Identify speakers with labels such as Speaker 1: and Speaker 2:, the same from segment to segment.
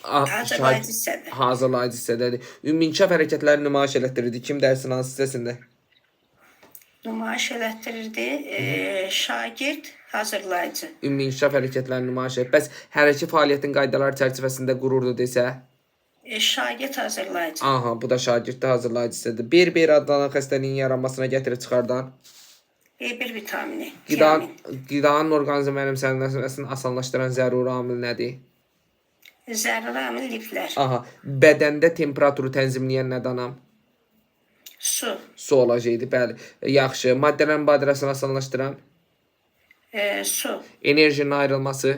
Speaker 1: Hazırlayıcı hissədə.
Speaker 2: Hazırlayıcı hissədədir. Ümumi inkişaf hərəkətləri nümayiş elətdirirdi. Kim dərsin hansı hissəsində?
Speaker 1: Nümayiş elətdirirdi. Şagird hazırlayıcı.
Speaker 2: Ümumi inkişaf hərəkətləri nümayiş elətdirir. Bəs hərəki fəaliyyətin qaydaları çərçivəsində qururdu desə?
Speaker 1: Şagird hazırlayıcı.
Speaker 2: Aha, bu da şagirddə hazırlayıcı hissədir. B1 adlanan xəstəliyin yaranmasına gətirib çıxardan
Speaker 1: B1 vitamini.
Speaker 2: qidanın orqanizm mənimsənməsini asanlaşdıran zəruri amil nədir?
Speaker 1: Zəruri amil liflər.
Speaker 2: Aha, bədəndə temperaturu tənzimləyən nədir anam?
Speaker 1: Su.
Speaker 2: Su olacaqdı, bəli. Yaxşı. Maddələrin mübadiləsini asanlaşdıran?
Speaker 1: Su.
Speaker 2: Enerjinin ayrılması?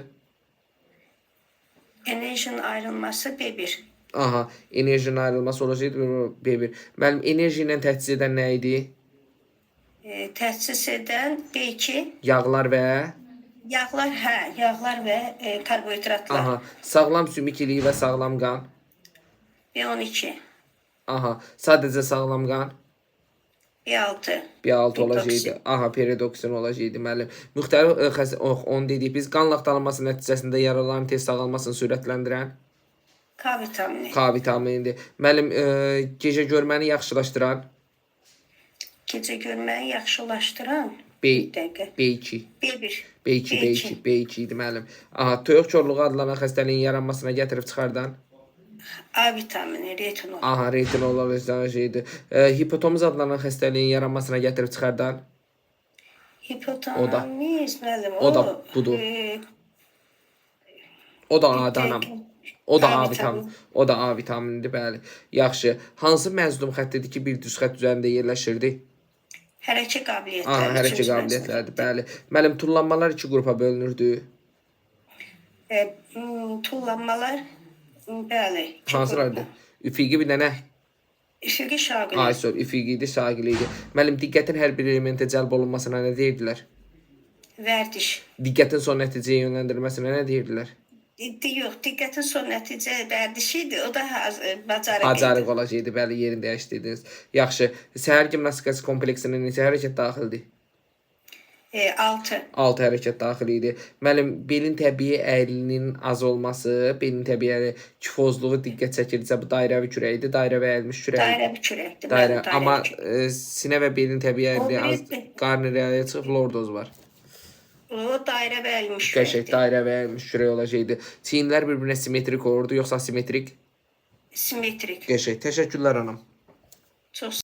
Speaker 1: Enerjinin ayrılması B1.
Speaker 2: Aha, enerjinin ayrılması olacaqdı B1. Müəllim, enerji ilə təchiz edən nə idi?
Speaker 1: Təchiz edən B2.
Speaker 2: Yağlar və?
Speaker 1: Yağlar və karbohidratlar.
Speaker 2: Aha, sağlam sümükiliyi və sağlam qan?
Speaker 1: B12.
Speaker 2: Aha, sadəcə sağlam qan?
Speaker 1: B6.
Speaker 2: B6 olacaqdı. Aha, peridoksin olacaqdı müəllim. Müxtəlif onu dedik biz. Qan laxtalanması nəticəsində yaraların tez sağalmasını sürətləndirən?
Speaker 1: K vitamini.
Speaker 2: K vitaminidir. Müəllim, gecə görməni yaxşılaşdıran?
Speaker 1: Gecə görməni yaxşılaşdıran?
Speaker 2: B2.
Speaker 1: B1.
Speaker 2: B2 idi müəllim. Aha, toyuq korluğu adlanan xəstəliyin yaranmasına gətirib çıxardan?
Speaker 1: A vitamini, retinol.
Speaker 2: Aha, retinol olacaqdı. Hipotomiz adlanan xəstəliyin yaranmasına gətirib çıxardan?
Speaker 1: Hipotomiz, müəllim.
Speaker 2: O da budur. O da A-danam. O da A vitamini. O da A vitaminidir, bəli. Yaxşı. Hansı məzlum xəttidir ki, bir düz xətt üzərində yerləşirdi?
Speaker 1: Hərəkə qabiliyyətləri.
Speaker 2: Aha, hərəkə qabiliyyətləridir, bəli. Müəllim, tullanmalar iki qrupa bölünürdü.
Speaker 1: Tullanmalar, bəli.
Speaker 2: Hansılardır? Üfüqi bir dənə?
Speaker 1: Üfüqi şaqili.
Speaker 2: Ay, üfüqi idi, şaqili idi. Müəllim, diqqətin hər bir elementə cəlb olunmasına nə deyirdilər?
Speaker 1: Vərdiş.
Speaker 2: Diqqətin son nəticəyə yönləndirməsinə nə deyirdilər?
Speaker 1: Yox, diqqətin son nəticə vərdişidir. O da bacarıq idi.
Speaker 2: Bacarıq olacaqdı, bəli, yerini dəyişdirdiniz. Yaxşı, səhər gimnastikası kompleksinin neçə hərəkət daxildir?
Speaker 1: 6.
Speaker 2: 6 hərəkət daxil idi. Müəllim, belin təbii əyriliğinin az olması, belin təbii kifozluğu diqqət çəkirdisə, bu dairəvi kürəkdir, dairəvi əyilmiş kürəkdir.
Speaker 1: Dairəvi kürəkdir.
Speaker 2: Amma sinə və belin təbii əyriliği az, qarnı realiyə çıxıb, lordoz var.
Speaker 1: O dairə və əyilmiş kürəkdir.
Speaker 2: Qəşək, dairə və əyilmiş kürək olacaqdı. Çiyinlər bir-birinə simetrik olurdu, yoxsa asimetrik?
Speaker 1: Simetrik.
Speaker 2: Qəşək. Təşəkkürlər anam.
Speaker 1: Çox